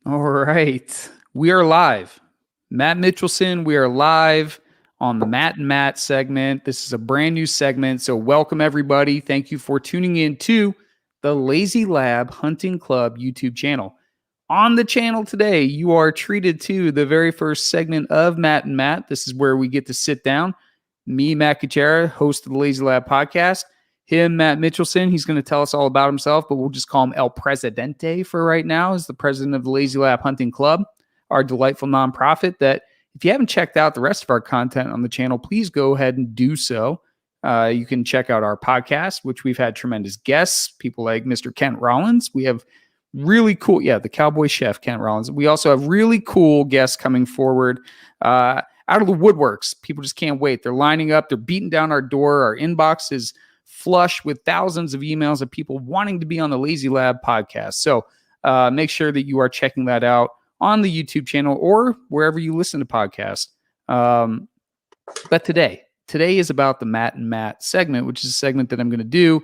All right. We are live. Matt Mitchelson, we are live on the Matt and Matt segment. This is a brand new segment. So, welcome everybody. Thank you for tuning in to the Lazy Lab Hunting Club YouTube channel. On the channel today, you are treated to the very first segment of Matt and Matt. This is where we get to sit down. Me, Matt Kuchera, host of the Lazy Lab podcast. Him, Matt Mitchelson, he's going to tell us all about himself, but we'll just call him El Presidente for right now, as the president of the Lazy Lab Hunting Club, our delightful nonprofit that if you haven't checked out the rest of our content on the channel, please go ahead and do so. You can check out our podcast, which we've had tremendous guests, people like Mr. Kent Rollins. We have really cool, the cowboy chef, Kent Rollins. We also have really cool guests coming forward out of the woodworks. People just can't wait. They're lining up. They're beating down our door. Our inbox is flush with thousands of emails of people wanting to be on the Lazy Lab podcast. So make sure that you are checking that out on the YouTube channel or wherever you listen to podcasts. But today is about the Matt and Matt segment, which is a segment that I'm going to do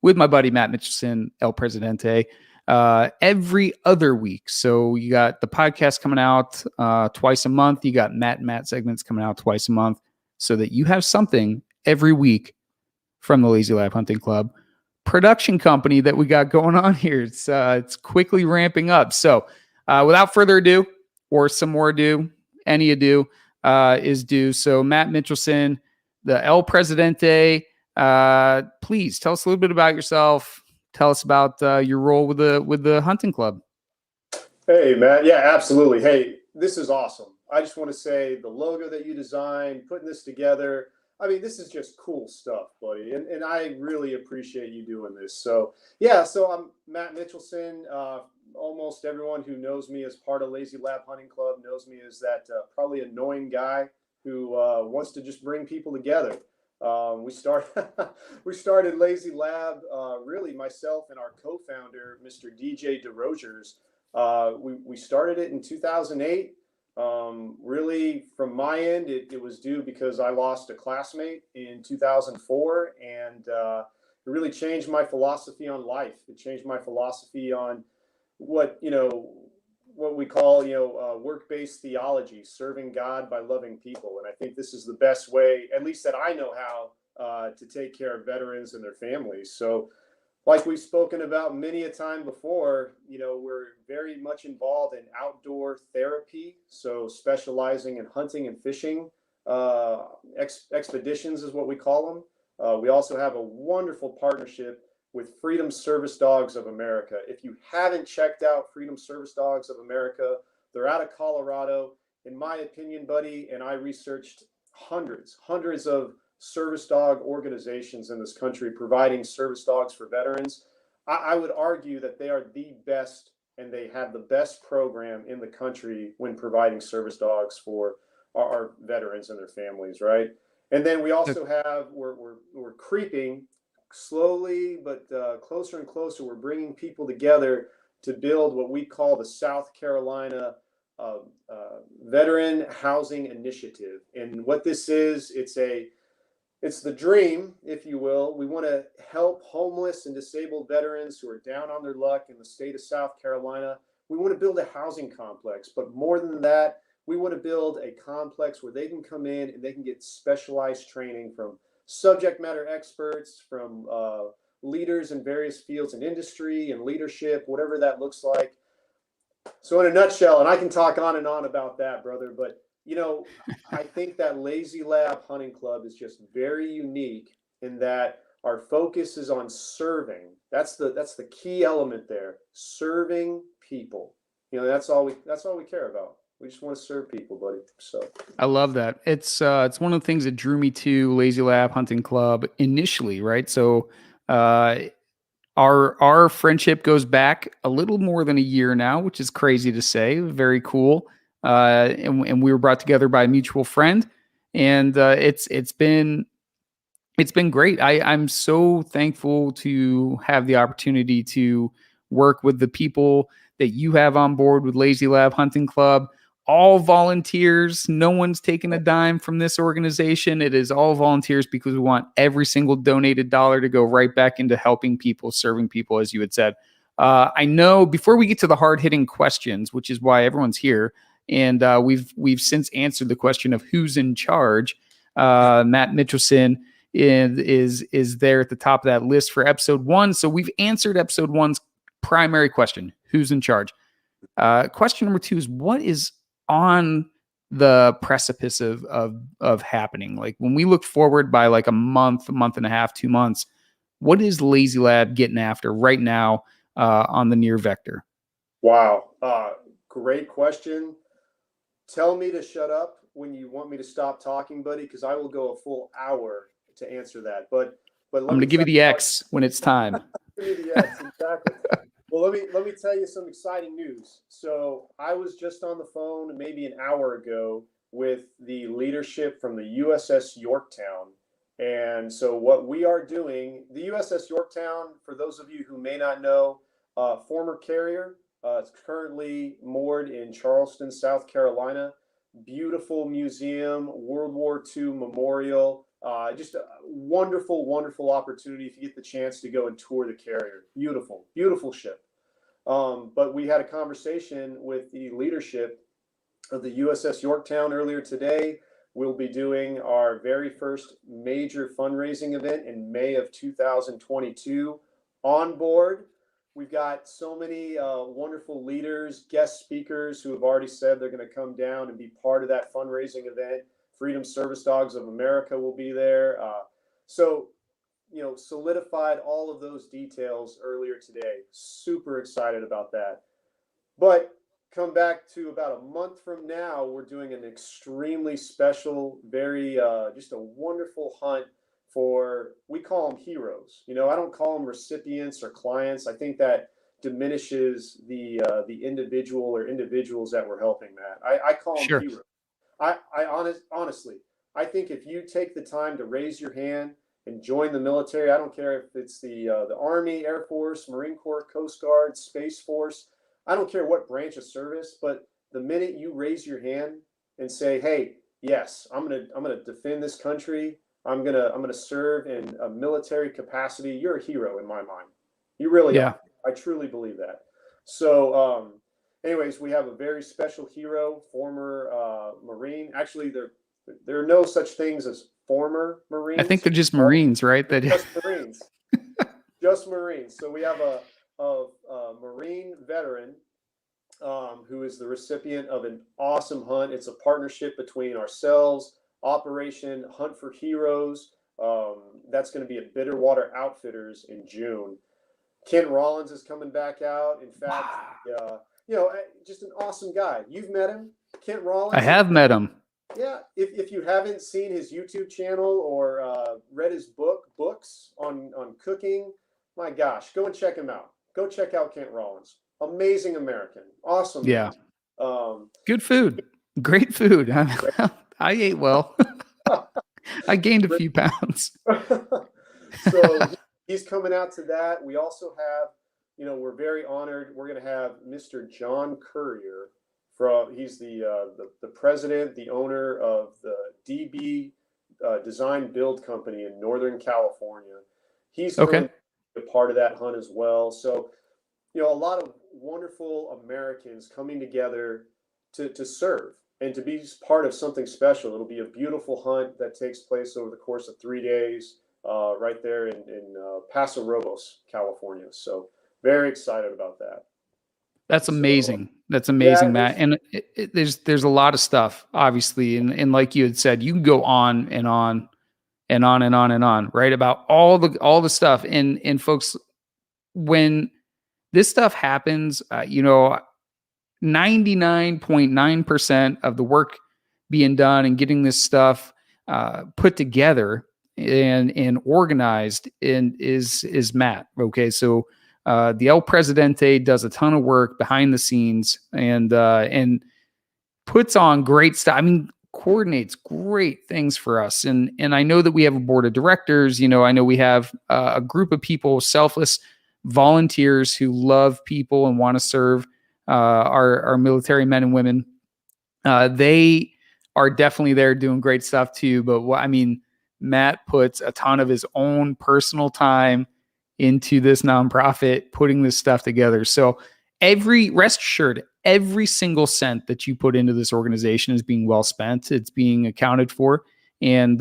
with my buddy Matt Mitchelson, El Presidente, every other week. So you got the podcast coming out twice a month. You got Matt and Matt segments coming out twice a month, so that you have something every week from the Lazy Lab Hunting Club production company that we got going on here. It's quickly ramping up. So without further ado, or some more ado, any ado is due. So Matt Mitchelson, the El Presidente, please tell us a little bit about yourself. Tell us about your role with the hunting club. Hey, Matt. Yeah, absolutely. Hey, this is awesome. I just want to say the logo that you designed, putting this together, I mean, this is just cool stuff, buddy. And I really appreciate you doing this. So, so I'm Matt Mitchelson. Almost everyone who knows me as part of Lazy Lab Hunting Club knows me as that probably annoying guy who wants to just bring people together. We started Lazy Lab, really myself and our co-founder, Mr. DJ DeRogers. We started it in 2008. Really, from my end, it was due because I lost a classmate in 2004, and it really changed my philosophy on life. It changed my philosophy on what we call work-based theology, serving God by loving people. And I think this is the best way, at least that I know how, to take care of veterans and their families. So, like we've spoken about many a time before, we're very much involved in outdoor therapy. So specializing in hunting and fishing, expeditions is what we call them. We also have a wonderful partnership with Freedom Service Dogs of America. If you haven't checked out Freedom Service Dogs of America, they're out of Colorado. In my opinion, buddy, and I researched hundreds of service dog organizations in this country providing service dogs for veterans. I would argue that they are the best, and they have the best program in the country when providing service dogs for our veterans and their families, right? And then we also have, we're creeping slowly, but closer and closer. We're bringing people together to build what we call the South Carolina Veteran Housing Initiative. And what this is, it's the dream, if you will. We want to help homeless and disabled veterans who are down on their luck in the state of South Carolina. We want to build a housing complex, but more than that, we want to build a complex where they can come in and they can get specialized training from subject matter experts, from leaders in various fields in industry and leadership, whatever that looks like. So in a nutshell, and I can talk on and on about that, brother, but I think that Lazy Lab Hunting Club is just very unique in that our focus is on serving. That's the key element there. Serving people. That's all we care about. We just want to serve people, buddy. So I love that. It's one of the things that drew me to Lazy Lab Hunting Club initially, right? So our friendship goes back a little more than a year now, which is crazy to say. Very cool. And we were brought together by a mutual friend, and it's been great. I'm so thankful to have the opportunity to work with the people that you have on board with Lazy Lab Hunting Club. All volunteers. No one's taking a dime from this organization. It is all volunteers because we want every single donated dollar to go right back into helping people, serving people, as you had said. I know before we get to the hard hitting questions, which is why everyone's here, and we've since answered the question of who's in charge. Matt Mitchelson is there at the top of that list for episode 1. So we've answered episode 1's primary question: who's in charge? Question number 2 is what is on the precipice of happening? Like when we look forward by like a month and a half, 2 months, what is Lazy Lad getting after right now on the near vector? Wow. Great question. Tell me to shut up when you want me to stop talking, buddy, because I will go a full hour to answer that. But I'm going to give you the X when it's time. Give me the X, exactly. Well, let me tell you some exciting news. So I was just on the phone maybe an hour ago with the leadership from the USS Yorktown. And so what we are doing, the USS Yorktown, for those of you who may not know, former carrier, it's currently moored in Charleston, South Carolina. Beautiful museum, World War II memorial. Just a wonderful, wonderful opportunity if you get the chance to go and tour the carrier. Beautiful, beautiful ship. But we had a conversation with the leadership of the USS Yorktown earlier today. We'll be doing our very first major fundraising event in May of 2022 on board. We've got so many wonderful leaders, guest speakers who have already said they're going to come down and be part of that fundraising event. Freedom Service Dogs of America will be there. So, solidified all of those details earlier today. Super excited about that. But come back to about a month from now, we're doing an extremely special, very just a wonderful hunt for, we call them heroes. I don't call them recipients or clients. I think that diminishes the individual or individuals that we're helping, Matt. I call them heroes. Honestly, I think if you take the time to raise your hand and join the military, I don't care if it's the Army, Air Force, Marine Corps, Coast Guard, Space Force, I don't care what branch of service, but the minute you raise your hand and say, "Hey, yes, I'm gonna defend this country. I'm gonna serve in a military capacity," you're a hero in my mind. You really are. I truly believe that. So, anyways, we have a very special hero, former Marine. Actually, there are no such things as former Marines. I think they're just Marines, right? Just Marines. Just Marines. So we have a Marine veteran who is the recipient of an awesome hunt. It's a partnership between ourselves, Operation Hunt for Heroes. That's going to be at Bitterwater Outfitters in June. Kent Rollins is coming back out. In fact, just an awesome guy. You've met him, Kent Rollins. I have met him. Yeah, if you haven't seen his YouTube channel or read his books on cooking, my gosh, go and check him out. Go check out Kent Rollins. Amazing American. Awesome. Yeah. Good food. Great food. I ate well. I gained a few pounds. So he's coming out to that. We also have, we're very honored. We're going to have Mr. John Courier he's the president, the owner of the DB Design Build Company in Northern California. He's going to be a part of that hunt as well. So, a lot of wonderful Americans coming together to serve and to be part of something special. It'll be a beautiful hunt that takes place over the course of 3 days right there in Paso Robles, California. So very excited about that. That's amazing. That's amazing, Matt. And there's a lot of stuff, obviously. And like you had said, you can go on and on and on and on and on, right? About all the stuff. And folks, when this stuff happens, 99.9% of the work being done and getting this stuff put together and organized is Matt. Okay. So the El Presidente does a ton of work behind the scenes and puts on great stuff. I mean, coordinates great things for us. And I know that we have a board of directors. I know we have a group of people, selfless volunteers who love people and want to serve our military men and women. They are definitely there doing great stuff too. But Matt puts a ton of his own personal time into this nonprofit, putting this stuff together. So rest assured, every single cent that you put into this organization is being well spent. It's being accounted for. And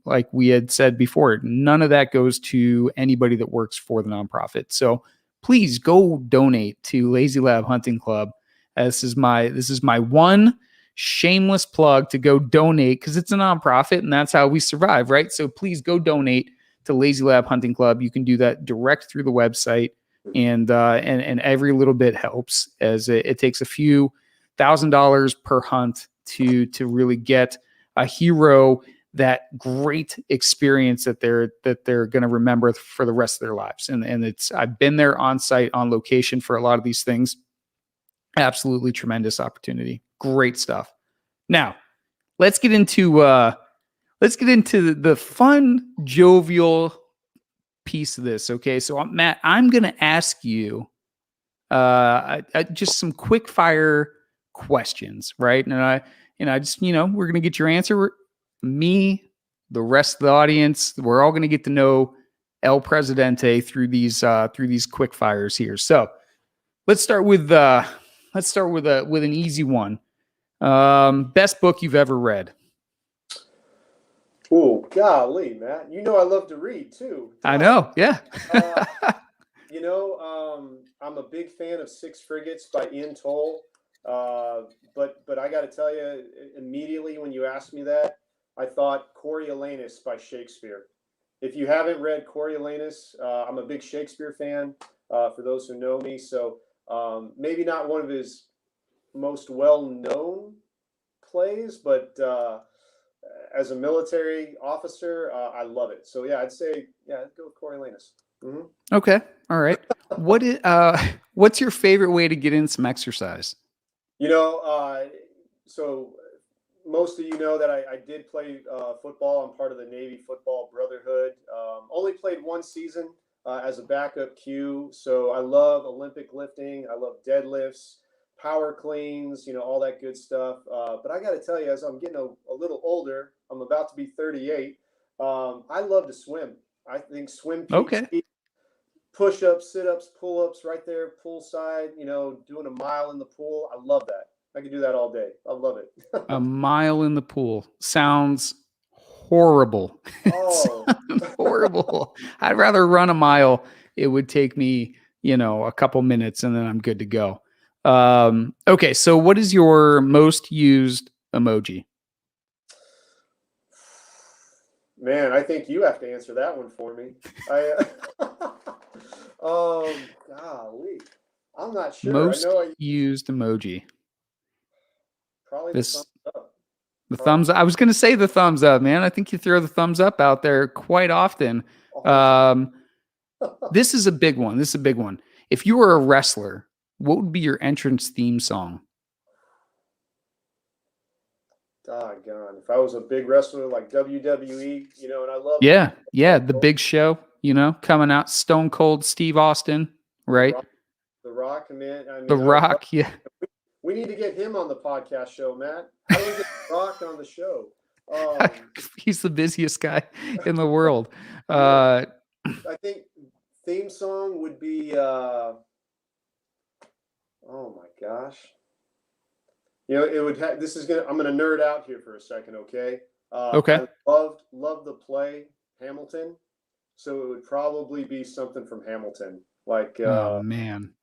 like we had said before, none of that goes to anybody that works for the nonprofit. So please go donate to Lazy Lab Hunting Club. This is my one shameless plug to go donate, because it's a nonprofit and that's how we survive, right? So please go donate to Lazy Lab Hunting Club. You can do that direct through the website, and every little bit helps, as it takes a few $1,000s per hunt to really get a hero that great experience that they're going to remember for the rest of their lives. And I've been there on site, on location for a lot of these things. Absolutely tremendous opportunity. Great stuff. Now, let's get into the fun, jovial piece of this. Okay, so Matt, I'm going to ask you just some quick fire questions, right? And I just, we're going to get your answer. Me, the rest of the audience, we're all going to get to know El Presidente through these quick fires here. So let's start with an easy one. Best book you've ever read? Oh, golly, Matt. I love to read too. I know. Yeah. I'm a big fan of Six Frigates by Ian Toll. But I got to tell you, immediately when you asked me that, I thought Coriolanus by Shakespeare. If you haven't read Coriolanus, I'm a big Shakespeare fan, for those who know me. So maybe not one of his most well-known plays, but as a military officer, I love it. So yeah, I'd go with Coriolanus. Mm-hmm. Okay. All right. What's your favorite way to get in some exercise? So most of you know that I did play football. I'm part of the Navy Football Brotherhood. Only played one season as a backup Q. So I love Olympic lifting. I love deadlifts, power cleans, all that good stuff. But I got to tell you, as I'm getting a little older, I'm about to be 38. I love to swim. I think swim PT, okay. Push-ups, sit-ups, pull-ups right there, poolside, doing a mile in the pool. I love that. I can do that all day. I love it. A mile in the pool sounds horrible. Oh, horrible. I'd rather run a mile. It would take me, a couple minutes and then I'm good to go. Okay. So what is your most used emoji? Man, I think you have to answer that one for me. Golly. I'm not sure. Most used emoji. Probably the thumbs up. The thumbs up. I was going to say the thumbs up, man. I think you throw the thumbs up out there quite often. This is a big one. If you were a wrestler, what would be your entrance theme song? Doggone. If I was a big wrestler like WWE, and I love the Big Show, coming out, Stone Cold Steve Austin, right? The Rock, man. The Rock, yeah. We need to get him on the podcast show, Matt. How do we get The Rock on the show? He's the busiest guy in the world. I think theme song would be oh my gosh. It would have, I'm gonna nerd out here for a second, okay? Okay. I loved the play Hamilton, so it would probably be something from Hamilton, like oh man,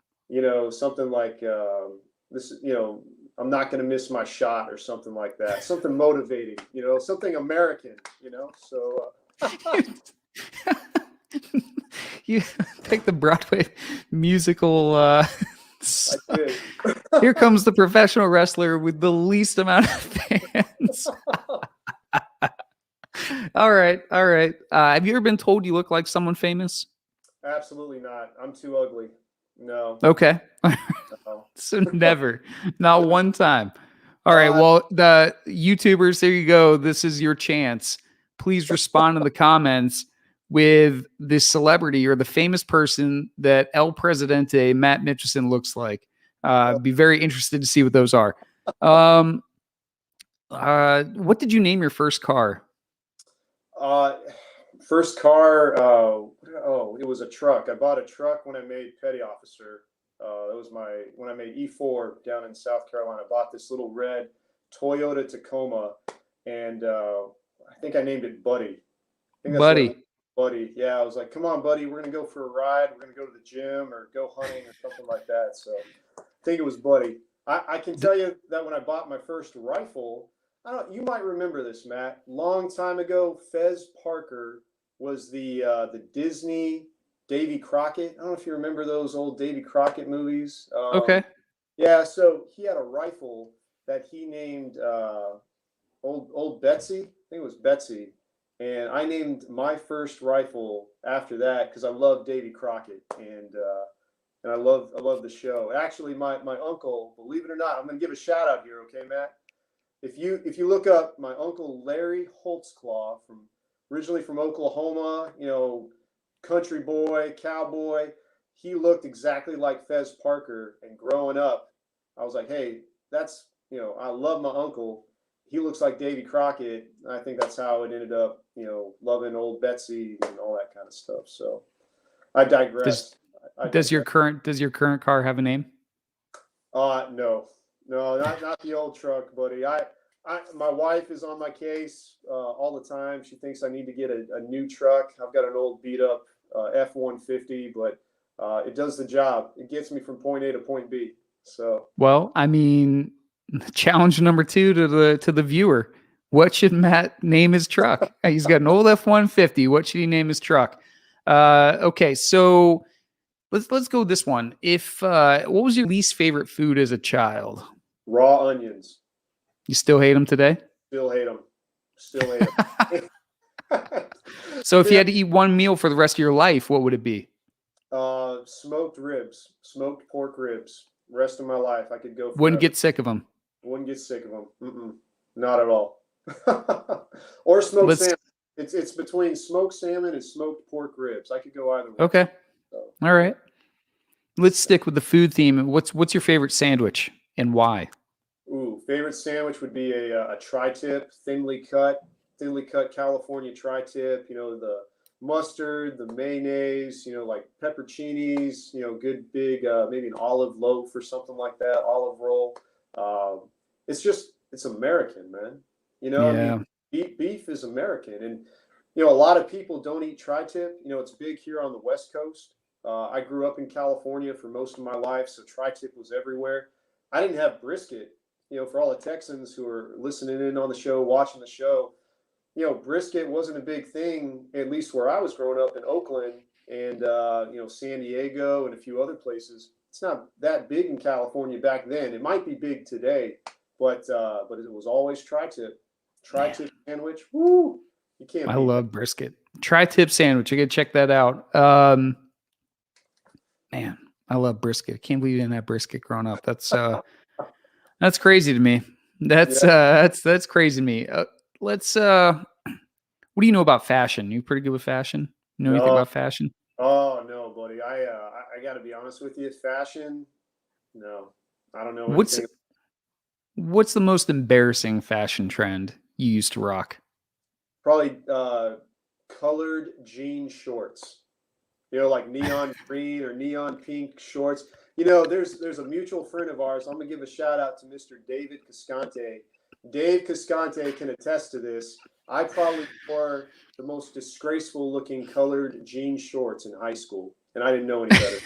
something like this. I'm not gonna miss my shot or something like that. Something motivating, something American, So you take the Broadway musical. Here comes the professional wrestler with the least amount of fans. All right. Have you ever been told you look like someone famous? Absolutely not. I'm too ugly. No. Okay. No. So never, not one time. All right. Well, the YouTubers, there you go. This is your chance. Please respond in the comments with the celebrity or the famous person that El Presidente, Matt Mitchelson, looks like. Be very interested to see what those are. What did you name your first car? First car, what Oh, it was a truck. I bought a truck when I made petty officer. That was when I made E4 down in South Carolina. I bought this little red Toyota Tacoma, and I think I named it Buddy. I think that's what it was. Buddy. Buddy. Yeah, I was like, come on, buddy, we're gonna go for a ride. We're gonna go to the gym or go hunting or something like that. So I think it was Buddy. I can tell you that when I bought my first rifle, you might remember this, Matt. Long time ago, Fez Parker was the Disney Davy Crockett. I don't know if you remember those old Davy Crockett movies. Okay. Yeah, so he had a rifle that he named old Betsy. I think it was Betsy. And I named my first rifle after that because I love Davy Crockett and I love the show. Actually, my uncle, believe it or not, I'm going to give a shout out here, okay, Matt? If you look up my uncle Larry Holtzclaw, originally from Oklahoma, country boy, cowboy, he looked exactly like Fez Parker. And growing up, I was like, hey, that's I love my uncle. He looks like Davy Crockett. I think that's how it ended up, loving old Betsy and all that kind of stuff. So I digress. Does your current car have a name? No, not the old truck, buddy. My wife is on my case all the time. She thinks I need to get a new truck. I've got an old beat up F-150, but it does the job. It gets me from point A to point B. So, well, I mean, challenge number 2 to the viewer. What should Matt name his truck? He's got an old F-150. What should he name his truck? Okay, so let's go with this one. What was your least favorite food as a child? Raw onions. You still hate them today? Still hate them. Still hate them. So if you had to eat one meal for the rest of your life, what would it be? Smoked ribs, smoked pork ribs. Rest of my life, I could go. Wouldn't get sick of them. Wouldn't get sick of them. Not at all. Or smoked salmon. It's between smoked salmon and smoked pork ribs. I could go either way. Okay. So. All right. Let's stick with the food theme. What's your favorite sandwich and why? Ooh, favorite sandwich would be a tri-tip, thinly cut California tri-tip. The mustard, the mayonnaise, like pepperoncinis, good big, maybe an olive loaf or something like that, olive roll. It's American, man. Yeah. I mean, beef is American. And, a lot of people don't eat tri-tip. It's big here on the West Coast. I grew up in California for most of my life, so tri-tip was everywhere. I didn't have brisket. For all the Texans who are listening in on the show, watching the show, brisket wasn't a big thing, at least where I was growing up in Oakland and, San Diego and a few other places. It's not that big in California back then. It might be big today, but it was always tri-tip. Tri-tip sandwich. Woo! You can't. I love brisket. Tri-tip sandwich. You got to check that out. Man, I love brisket. I can't believe you didn't have brisket growing up. That's crazy to me. That's crazy to me. What do you know about fashion? You pretty good with fashion? You know anything about fashion? Oh no, buddy. I got to be honest with you. Fashion, no, I don't know anything. What's the most embarrassing fashion trend you used to rock? Probably colored jean shorts. Like neon green or neon pink shorts. There's a mutual friend of ours. I'm gonna give a shout out to Mr. David Cascante. Dave Cascante can attest to this. I probably wore the most disgraceful looking colored jean shorts in high school, and I didn't know any better.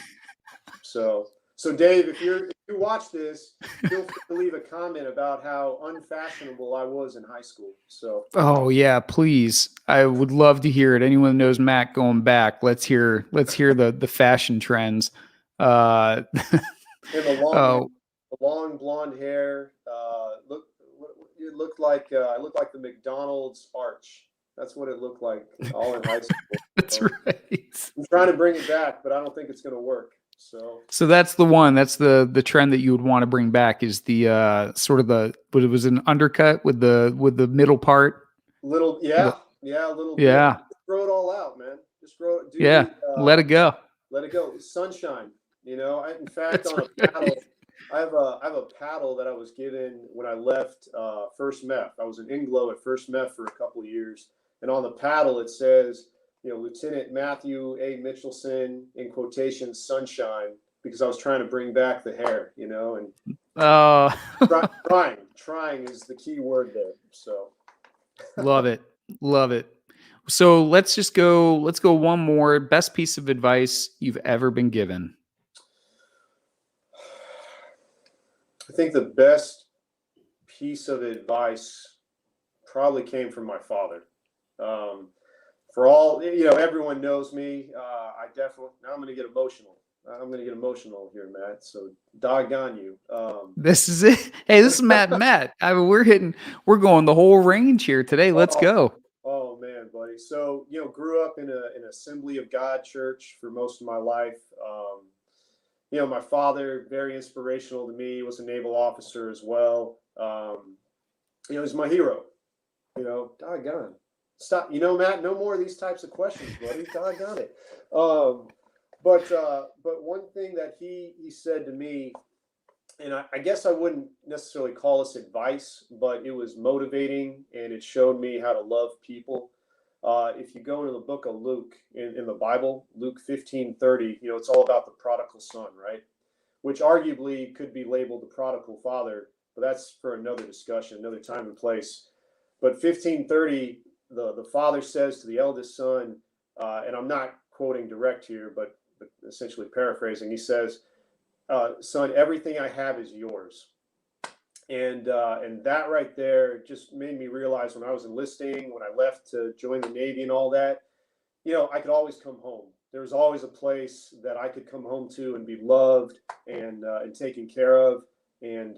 So Dave, if you watch this, feel free to leave a comment about how unfashionable I was in high school. So. Oh yeah, please. I would love to hear it. Anyone who knows Matt going back, let's hear the fashion trends. And the long blonde hair. It looked like I looked like the McDonald's arch. That's what it looked like all in high school. That's right. I'm trying to bring it back, but I don't think it's going to work. So that's the one. That's the trend that you would want to bring back is the sort of but it was an undercut with the middle part. Little yeah. Just throw it all out, man. Just throw it. Dude, let it go. Let it go. Sunshine. In fact, that's on a paddle, I have a paddle that I was given when I left First Meth. I was an Inglo at First Meth for a couple of years, and on the paddle it says, Lieutenant Matthew A. Mitchelson, in quotation, sunshine, because I was trying to bring back the hair, and trying is the key word there. So love it. Love it. So let's go one more. Best piece of advice you've ever been given. I think the best piece of advice probably came from my father. For all, everyone knows me. Now I'm going to get emotional. I'm going to get emotional here, Matt. So doggone you. This is it. Hey, this is Matt. I mean, we're going the whole range here today. Let's go. Oh man, buddy. So, grew up in an Assembly of God church for most of my life. My father, very inspirational to me, was a naval officer as well. He's my hero. Doggone. Stop. Matt, no more of these types of questions, buddy. Doggone it. But one thing that he said to me, and I guess I wouldn't necessarily call this advice, but it was motivating and it showed me how to love people. If you go into the book of Luke in the Bible, Luke 15:30, it's all about the prodigal son, right? Which arguably could be labeled the prodigal father, but that's for another discussion, another time and place. But 15:30, the father says to the eldest son, and I'm not quoting direct here, but essentially paraphrasing, he says, son, everything I have is yours. And that right there just made me realize when I was enlisting, when I left to join the Navy and all that, I could always come home. There was always a place that I could come home to and be loved and taken care of. And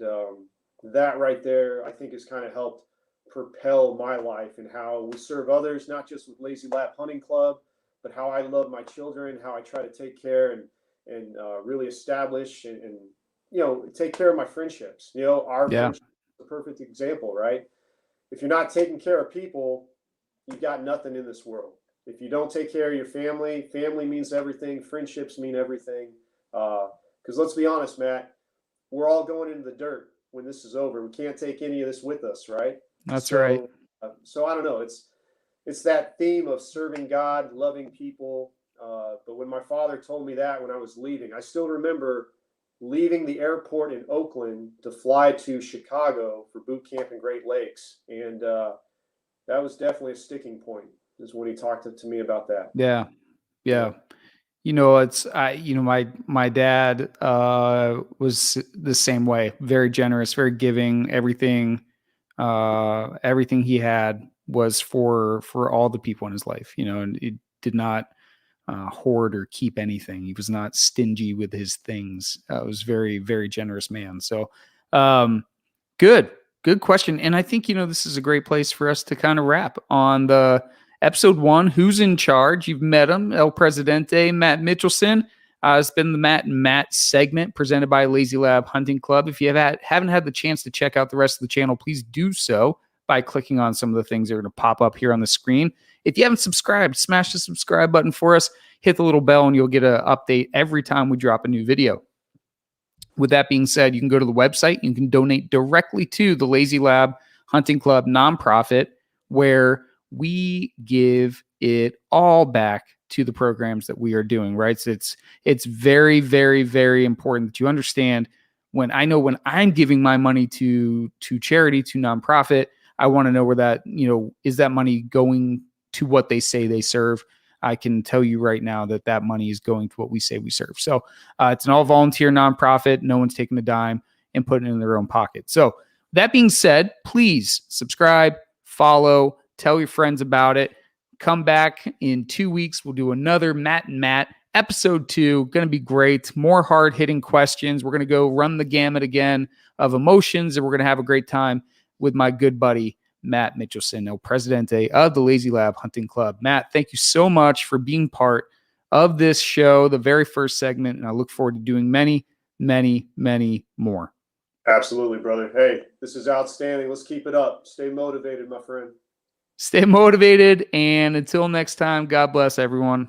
that right there, I think, has kind of helped propel my life and how we serve others, not just with Lazy Lab Hunting Club, but how I love my children, how I try to take care and really establish and take care of my friendships. Our friendship is a perfect example, right? If you're not taking care of people, you've got nothing in this world. If you don't take care of your family means everything. Friendships mean everything. Because let's be honest, Matt, we're all going into the dirt when this is over. We can't take any of this with us, right? That's right. So I don't know. It's that theme of serving God, loving people. But when my father told me that when I was leaving, I still remember leaving the airport in Oakland to fly to Chicago for boot camp in Great Lakes. And that was definitely a sticking point, is when he talked to me about that. Yeah. My dad was the same way, very generous, very giving. Everything he had was for all the people in his life, and it did not hoard or keep anything. He was not stingy with his things. Was very, very generous man. So, good question. And I think, this is a great place for us to kind of wrap on the episode 1. Who's in charge? You've met him, El Presidente, Matt Mitchelson. It's been the Matt and Matt segment presented by Lazy Lab Hunting Club. If you haven't had the chance to check out the rest of the channel, please do so by clicking on some of the things that are going to pop up here on the screen. If you haven't subscribed, smash the subscribe button for us. Hit the little bell and you'll get an update every time we drop a new video. With that being said, you can go to the website. You can donate directly to the Lazy Lab Hunting Club nonprofit, where we give it all back to the programs that we are doing, right? So it's very, very, very important that you understand when I'm giving my money to charity, to nonprofit, I want to know where that, is that money going to what they say they serve? I can tell you right now that money is going to what we say we serve. So it's an all volunteer nonprofit. No one's taking a dime and putting it in their own pocket. So that being said, please subscribe, follow, tell your friends about it. Come back in 2 weeks. We'll do another Matt and Matt episode 2. Going to be great. More hard hitting questions. We're going to go run the gamut again of emotions, and we're going to have a great time with my good buddy, Matt Mitchelson, El Presidente of the Lazy Lab Hunting Club. Matt, thank you so much for being part of this show, the very first segment, and I look forward to doing many, many, many more. Absolutely, brother. Hey, this is outstanding. Let's keep it up. Stay motivated, my friend. Stay motivated, and until next time, God bless everyone.